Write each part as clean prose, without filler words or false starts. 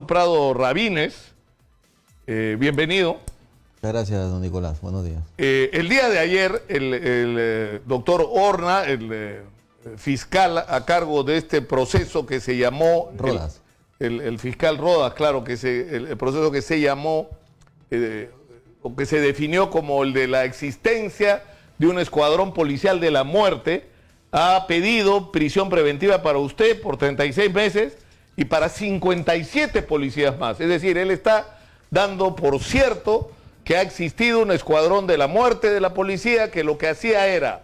Prado Rabines, bienvenido. Muchas gracias, don Nicolás. Buenos días. El día de ayer, el doctor Horna, el fiscal a cargo de este proceso que se llamó... Rodas. El fiscal Rodas, claro, que el proceso que se llamó, o que se definió como el de la existencia de un escuadrón policial de la muerte, ha pedido prisión preventiva para usted por 36 meses y para 57 policías más. Es decir, él está dando por cierto que ha existido un escuadrón de la muerte de la policía que lo que hacía era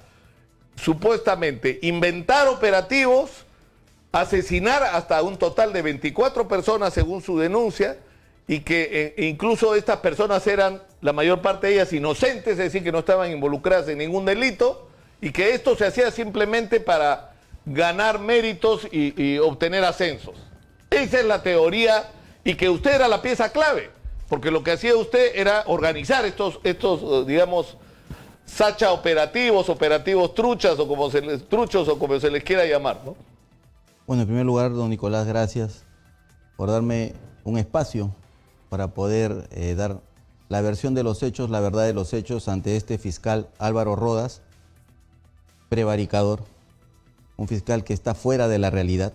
supuestamente inventar operativos, asesinar hasta un total de 24 personas según su denuncia, y que incluso estas personas eran, la mayor parte de ellas, inocentes, es decir, que no estaban involucradas en ningún delito, y que esto se hacía simplemente para ganar méritos y obtener ascensos. Esa es la teoría, y que usted era la pieza clave, porque lo que hacía usted era organizar estos digamos, sacha operativos, operativos truchos, o como se les quiera llamar, ¿no? Bueno, en primer lugar, don Nicolás, gracias por darme un espacio para poder dar la versión de los hechos, la verdad de los hechos ante este fiscal Álvaro Rodas, prevaricador, un fiscal que está fuera de la realidad,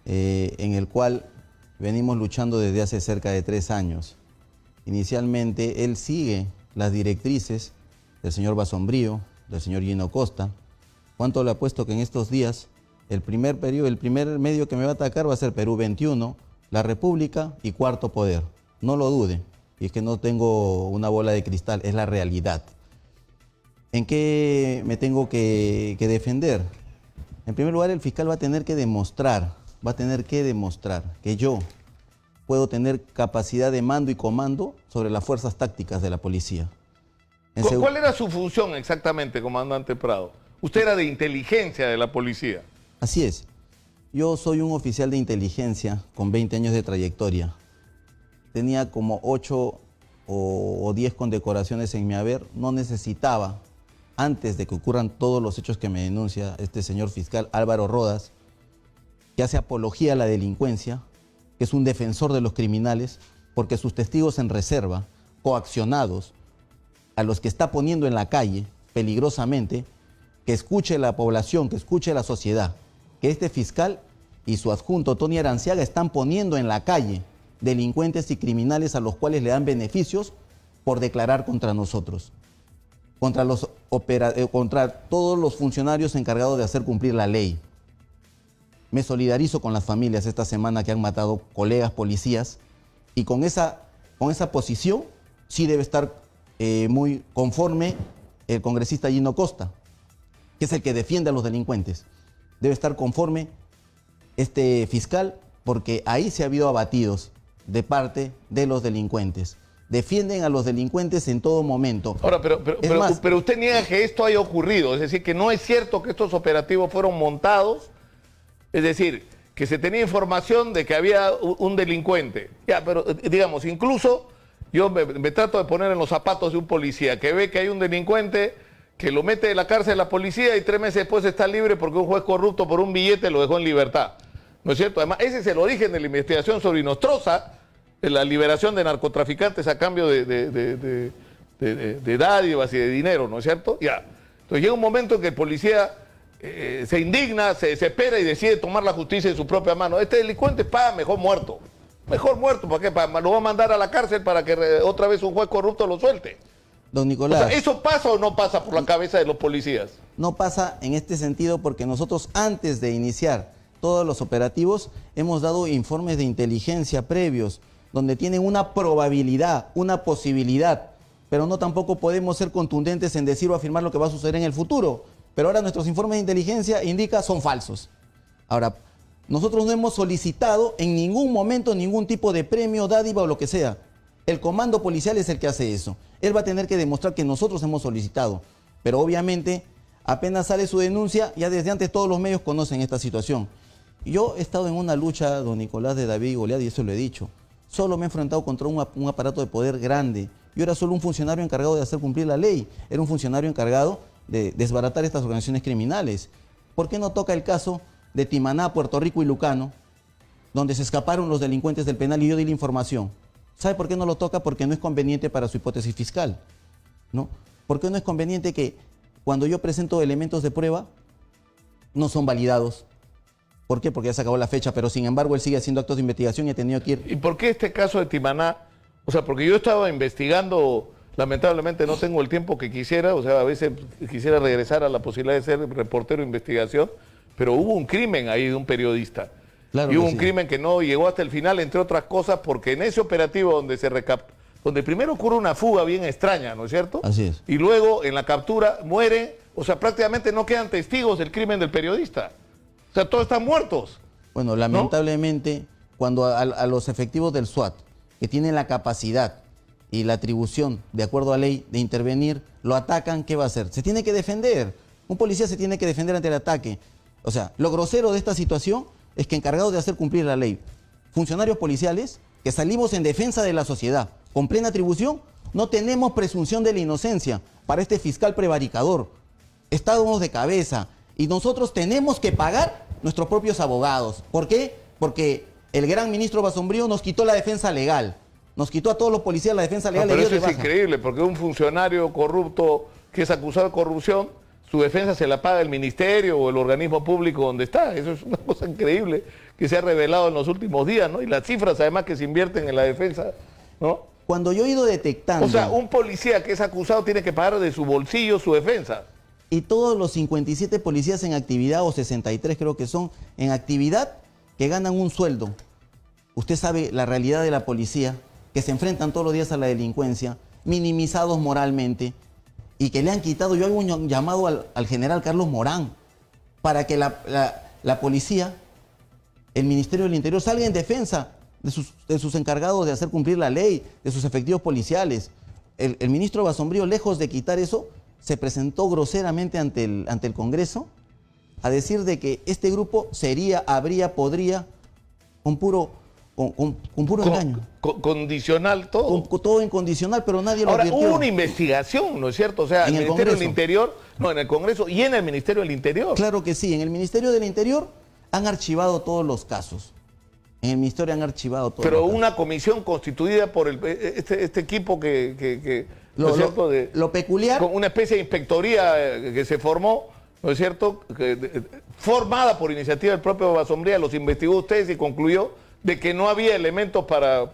en el cual venimos luchando desde hace cerca de 3 años. Inicialmente, él sigue las directrices del señor Basombrío, del señor Gino Costa. ¿Cuánto le apuesto que en estos días el primer medio que me va a atacar va a ser Perú 21, La República y Cuarto Poder? No lo dude, y es que no tengo una bola de cristal, es la realidad. ¿En qué me tengo que defender? En primer lugar, el fiscal va a tener que demostrar que yo puedo tener capacidad de mando y comando sobre las fuerzas tácticas de la policía. ¿Cuál era su función exactamente, comandante Prado? Usted era de inteligencia de la policía. Así es. Yo soy un oficial de inteligencia con 20 años de trayectoria. Tenía como 8 o 10 condecoraciones en mi haber. No necesitaba, antes de que ocurran todos los hechos que me denuncia este señor fiscal Álvaro Rodas, que hace apología a la delincuencia, que es un defensor de los criminales, porque sus testigos en reserva, coaccionados, a los que está poniendo en la calle peligrosamente, que escuche la población, que escuche la sociedad, que este fiscal y su adjunto Tony Aranciaga están poniendo en la calle delincuentes y criminales a los cuales le dan beneficios por declarar contra nosotros, contra todos los funcionarios encargados de hacer cumplir la ley. Me solidarizo con las familias esta semana que han matado colegas policías, y con esa posición sí debe estar muy conforme el congresista Gino Costa, que es el que defiende a los delincuentes. Debe estar conforme este fiscal, porque ahí se ha habido abatidos de parte de los delincuentes. Defienden a los delincuentes en todo momento. Ahora, pero usted niega que esto haya ocurrido, es decir, que no es cierto que estos operativos fueron montados, es decir, que se tenía información de que había un delincuente. Ya, pero digamos, incluso yo me trato de poner en los zapatos de un policía que ve que hay un delincuente, que lo mete en la cárcel la policía y 3 meses después está libre porque un juez corrupto por un billete lo dejó en libertad. ¿No es cierto? Además, ese es el origen de la investigación sobre Inostroza, la liberación de narcotraficantes a cambio de dádivas y de dinero, ¿no es cierto? Ya. Entonces llega un momento en que el policía se indigna, se desespera y decide tomar la justicia en su propia mano. Este delincuente, mejor muerto. Mejor muerto, ¿para qué? Lo va a mandar a la cárcel para que otra vez un juez corrupto lo suelte. Don Nicolás, o sea, ¿eso pasa o no pasa por la cabeza de los policías? No pasa en este sentido porque nosotros, antes de iniciar todos los operativos, hemos dado informes de inteligencia previos, donde tienen una probabilidad, una posibilidad, pero no tampoco podemos ser contundentes en decir o afirmar lo que va a suceder en el futuro. Pero ahora nuestros informes de inteligencia indican son falsos. Ahora, nosotros no hemos solicitado en ningún momento ningún tipo de premio, dádiva o lo que sea. El comando policial es el que hace eso. Él va a tener que demostrar que nosotros hemos solicitado. Pero obviamente, apenas sale su denuncia, ya desde antes todos los medios conocen esta situación. Yo he estado en una lucha, don Nicolás, de David y Goliat, y eso lo he dicho. Solo me he enfrentado contra un aparato de poder grande. Yo era solo un funcionario encargado de hacer cumplir la ley. Era un funcionario encargado de desbaratar estas organizaciones criminales. ¿Por qué no toca el caso de Timaná, Puerto Rico y Lucano, donde se escaparon los delincuentes del penal y yo di la información. ¿Sabe por qué no lo toca? Porque no es conveniente para su hipótesis fiscal, ¿no? ¿Por qué no es conveniente que cuando yo presento elementos de prueba no son validados? ¿Por qué? Porque ya se acabó la fecha, pero sin embargo él sigue haciendo actos de investigación y ha tenido que ir. ¿Y por qué este caso de Timaná? O sea, porque yo estaba investigando, lamentablemente no tengo el tiempo que quisiera, o sea, a veces quisiera regresar a la posibilidad de ser reportero de investigación, pero hubo un crimen ahí de un periodista. Claro y hubo que un sí. crimen que no llegó hasta el final, entre otras cosas, porque en ese operativo donde primero ocurre una fuga bien extraña, ¿no es cierto? Así es. Y luego en la captura mueren, o sea, prácticamente no quedan testigos del crimen del periodista. O sea, todos están muertos. Bueno, lamentablemente, cuando a los efectivos del SWAT, que tienen la capacidad y la atribución, de acuerdo a ley, de intervenir, lo atacan, ¿qué va a hacer? Se tiene que defender. Un policía se tiene que defender ante el ataque. O sea, lo grosero de esta situación es que encargados de hacer cumplir la ley, funcionarios policiales que salimos en defensa de la sociedad, con plena atribución, no tenemos presunción de la inocencia para este fiscal prevaricador. Estamos de cabeza y nosotros tenemos que pagar nuestros propios abogados. ¿Por qué? Porque el gran ministro Basombrío nos quitó la defensa legal. Nos quitó a todos los policías la defensa legal. No, pero le eso dio de es baja. increíble, porque un funcionario corrupto que es acusado de corrupción, su defensa se la paga el ministerio o el organismo público donde está. Eso es una cosa increíble que se ha revelado en los últimos días, ¿no? Y las cifras además que se invierten en la defensa, ¿no? Cuando yo he ido detectando... O sea, un policía que es acusado tiene que pagar de su bolsillo su defensa. Y todos los 57 policías en actividad, o 63 creo que son, en actividad, que ganan un sueldo. Usted sabe la realidad de la policía, que se enfrentan todos los días a la delincuencia, minimizados moralmente, y que le han quitado, yo hago un llamado al general Carlos Morán, para que la policía, el Ministerio del Interior, salga en defensa de sus encargados de hacer cumplir la ley, de sus efectivos policiales. El ministro Basombrío, lejos de quitar eso, se presentó groseramente ante el Congreso a decir de que este grupo podría, con puro engaño. Condicional todo. Con todo incondicional, pero nadie lo Ahora, advirtió. hubo una investigación, ¿no es cierto? O sea, En el el Ministerio del Congreso. Interior, no, en el Congreso y en el Ministerio del Interior. Claro que sí, en el Ministerio del Interior han archivado todos los casos. En el Ministerio han archivado todos Pero los casos. una comisión constituida por este equipo que ¿no es cierto? Lo peculiar... Con una especie de inspectoría que se formó, ¿no es cierto? Formada por iniciativa del propio Basombría, los investigó ustedes y concluyó de que no había elementos para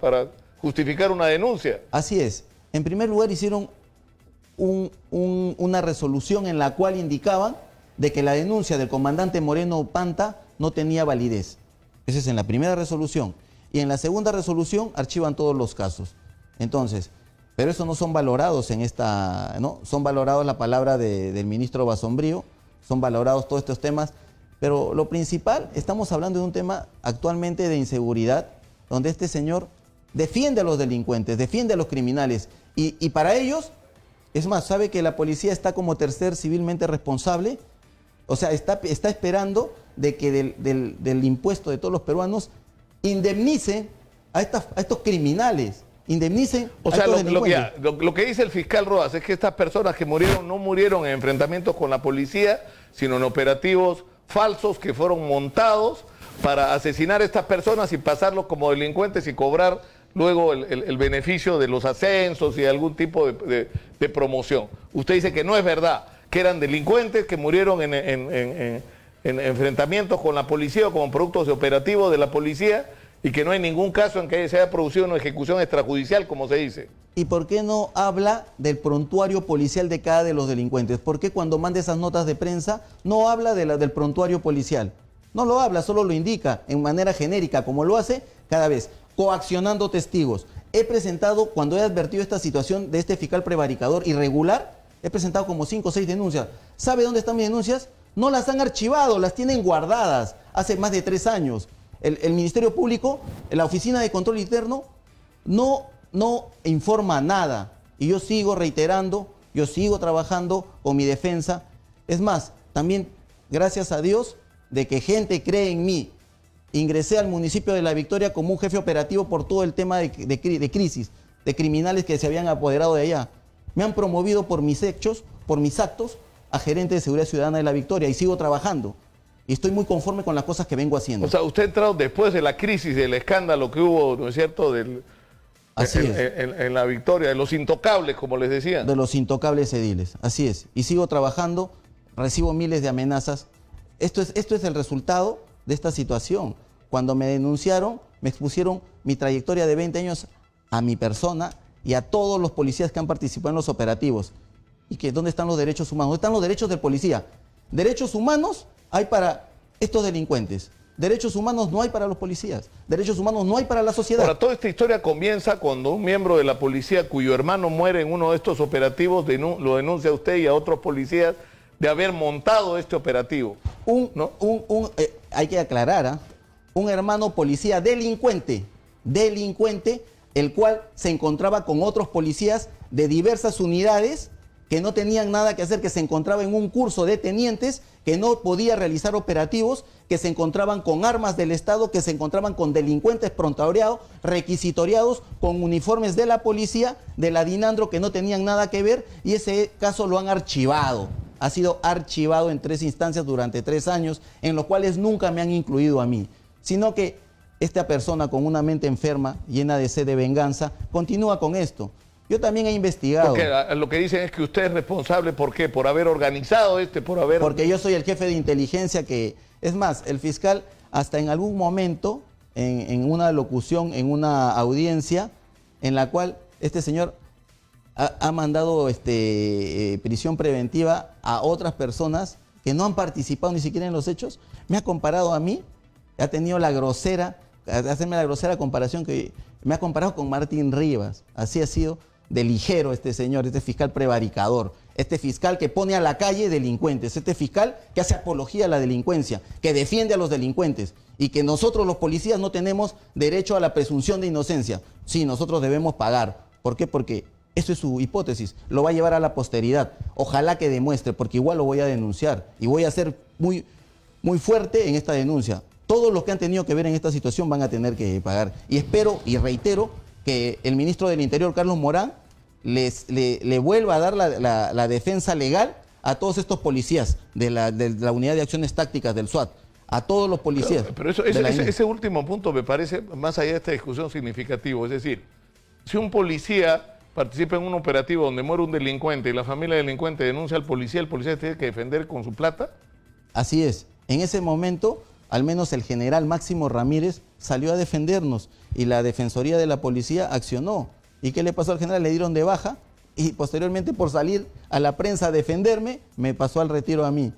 justificar una denuncia. Así es. En primer lugar hicieron una resolución en la cual indicaban de que la denuncia del comandante Moreno Panta no tenía validez. Esa es en la primera resolución. Y en la segunda resolución archivan todos los casos. Entonces, pero eso no son valorados en esta, ¿no? Son valorados la palabra del ministro Basombrío, son valorados todos estos temas, pero lo principal, estamos hablando de un tema actualmente de inseguridad, donde este señor defiende a los delincuentes, defiende a los criminales, y para ellos, es más, sabe que la policía está como tercer civilmente responsable, o sea, está esperando de que del impuesto de todos los peruanos indemnice a estos criminales. Indemnicen O a sea, estos delincuentes. lo que dice el fiscal Rodas es que estas personas que murieron no murieron en enfrentamientos con la policía, sino en operativos falsos que fueron montados para asesinar a estas personas y pasarlos como delincuentes y cobrar luego el beneficio de los ascensos y de algún tipo de promoción. Usted dice que no es verdad, que eran delincuentes que murieron en enfrentamientos con la policía o como productos de operativos de la policía, y que no hay ningún caso en que se haya producido una ejecución extrajudicial, como se dice. ¿Y por qué no habla del prontuario policial de cada de los delincuentes? ¿Por qué cuando manda esas notas de prensa no habla del prontuario policial? No lo habla, solo lo indica en manera genérica, como lo hace cada vez, coaccionando testigos. He presentado, cuando he advertido esta situación de este fiscal prevaricador irregular, he presentado como 5 o 6 denuncias. ¿Sabe dónde están mis denuncias? No las han archivado, las tienen guardadas hace más de 3 años. El Ministerio Público, la Oficina de Control Interno, no informa nada. Y yo sigo reiterando, yo sigo trabajando con mi defensa. Es más, también, gracias a Dios, de que gente cree en mí. Ingresé al municipio de La Victoria como un jefe operativo por todo el tema de crisis, de criminales que se habían apoderado de allá. Me han promovido por mis hechos, por mis actos, a gerente de Seguridad Ciudadana de La Victoria y sigo trabajando. Y estoy muy conforme con las cosas que vengo haciendo. O sea, usted ha entrado después de la crisis, del escándalo que hubo, ¿no es cierto?, Así es. En la victoria, de los intocables, como les decía. De los intocables ediles, así es. Y sigo trabajando, recibo miles de amenazas. Esto es el resultado de esta situación. Cuando me denunciaron, me expusieron mi trayectoria de 20 años a mi persona y a todos los policías que han participado en los operativos. ¿Y que dónde están los derechos humanos? ¿Dónde están los derechos del policía? Derechos humanos hay para estos delincuentes. Derechos humanos no hay para los policías. Derechos humanos no hay para la sociedad. Ahora, toda esta historia comienza cuando un miembro de la policía cuyo hermano muere en uno de estos operativos lo denuncia a usted y a otros policías de haber montado este operativo. Hay que aclarar, ¿eh? Un hermano policía delincuente, el cual se encontraba con otros policías de diversas unidades que no tenían nada que hacer, que se encontraba en un curso de tenientes, que no podía realizar operativos, que se encontraban con armas del Estado, que se encontraban con delincuentes prontuariados, requisitoriados, con uniformes de la policía, de la Dinandro, que no tenían nada que ver, y ese caso lo han archivado. Ha sido archivado en 3 instancias durante 3 años, en los cuales nunca me han incluido a mí, sino que esta persona con una mente enferma, llena de sed de venganza, continúa con esto. Yo también he investigado. Porque lo que dicen es que usted es responsable, ¿por qué? Por haber organizado Porque yo soy el jefe de inteligencia que... Es más, el fiscal hasta en algún momento, en una locución, en una audiencia, en la cual este señor ha mandado prisión preventiva a otras personas que no han participado ni siquiera en los hechos, me ha comparado a mí, ha tenido la grosera, hacerme la grosera comparación que me ha comparado con Martín Rivas. Así ha sido de ligero este señor, este fiscal prevaricador, este fiscal que pone a la calle delincuentes, este fiscal que hace apología a la delincuencia, que defiende a los delincuentes y que nosotros los policías no tenemos derecho a la presunción de inocencia. Sí, nosotros debemos pagar. ¿Por qué? Porque eso es su hipótesis, lo va a llevar a la posteridad. Ojalá que demuestre, porque igual lo voy a denunciar y voy a ser muy, muy fuerte en esta denuncia. Todos los que han tenido que ver en esta situación van a tener que pagar. Y espero y reitero que el ministro del Interior, Carlos Morán, le vuelva a dar la defensa legal a todos estos policías de la Unidad de Acciones Tácticas del SWAT, a todos los policías. Pero ese último punto me parece, más allá de esta discusión, significativo. Es decir, si un policía participa en un operativo donde muere un delincuente y la familia del delincuente denuncia al policía, ¿el policía tiene que defender con su plata? Así es. En ese momento, al menos el general Máximo Ramírez salió a defendernos y la Defensoría de la Policía accionó. ¿Y qué le pasó al general? Le dieron de baja y posteriormente, por salir a la prensa a defenderme, me pasó al retiro a mí.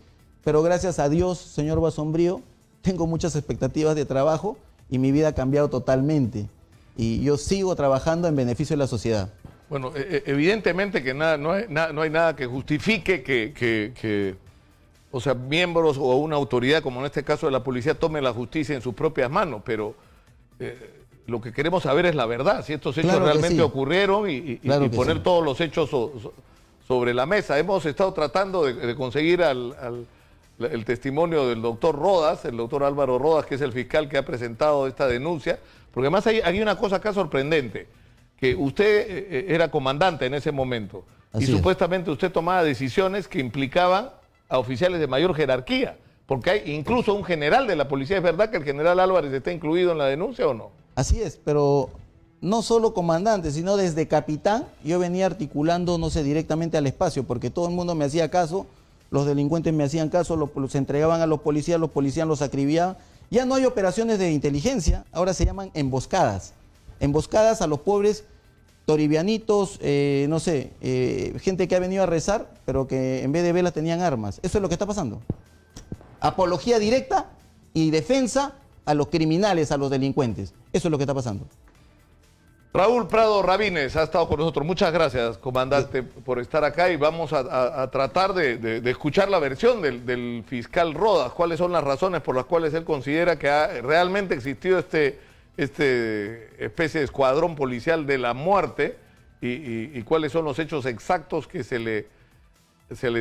Pero gracias a Dios, señor Basombrío, tengo muchas expectativas de trabajo y mi vida ha cambiado totalmente. Y yo sigo trabajando en beneficio de la sociedad. Bueno, evidentemente que no hay nada que justifique que o sea, miembros o una autoridad, como en este caso de la policía, tome la justicia en sus propias manos, pero lo que queremos saber es la verdad, si estos hechos realmente ocurrieron y poner todos los hechos sobre la mesa. Hemos estado tratando de conseguir el testimonio del doctor Rodas, el doctor Álvaro Rodas, que es el fiscal que ha presentado esta denuncia, porque además hay una cosa acá sorprendente, que usted era comandante en ese momento y supuestamente usted tomaba decisiones que implicaban a oficiales de mayor jerarquía, porque hay incluso un general de la policía. ¿Es verdad que el general Álvarez está incluido en la denuncia o no? Así es, pero no solo comandante, sino desde capitán yo venía articulando, no sé, directamente al espacio, porque todo el mundo me hacía caso, los delincuentes me hacían caso, los entregaban a los policías los acribillaban. Ya no hay operaciones de inteligencia, ahora se llaman emboscadas. Emboscadas a los pobres toribianitos, no sé, gente que ha venido a rezar, pero que en vez de velas tenían armas. Eso es lo que está pasando. Apología directa y defensa a los criminales, a los delincuentes. Eso es lo que está pasando. Raúl Prado Rabines ha estado con nosotros. Muchas gracias, comandante, por estar acá, y vamos a tratar de escuchar la versión del fiscal Rodas. ¿Cuáles son las razones por las cuales él considera que ha realmente existido especie de escuadrón policial de la muerte y cuáles son los hechos exactos que se le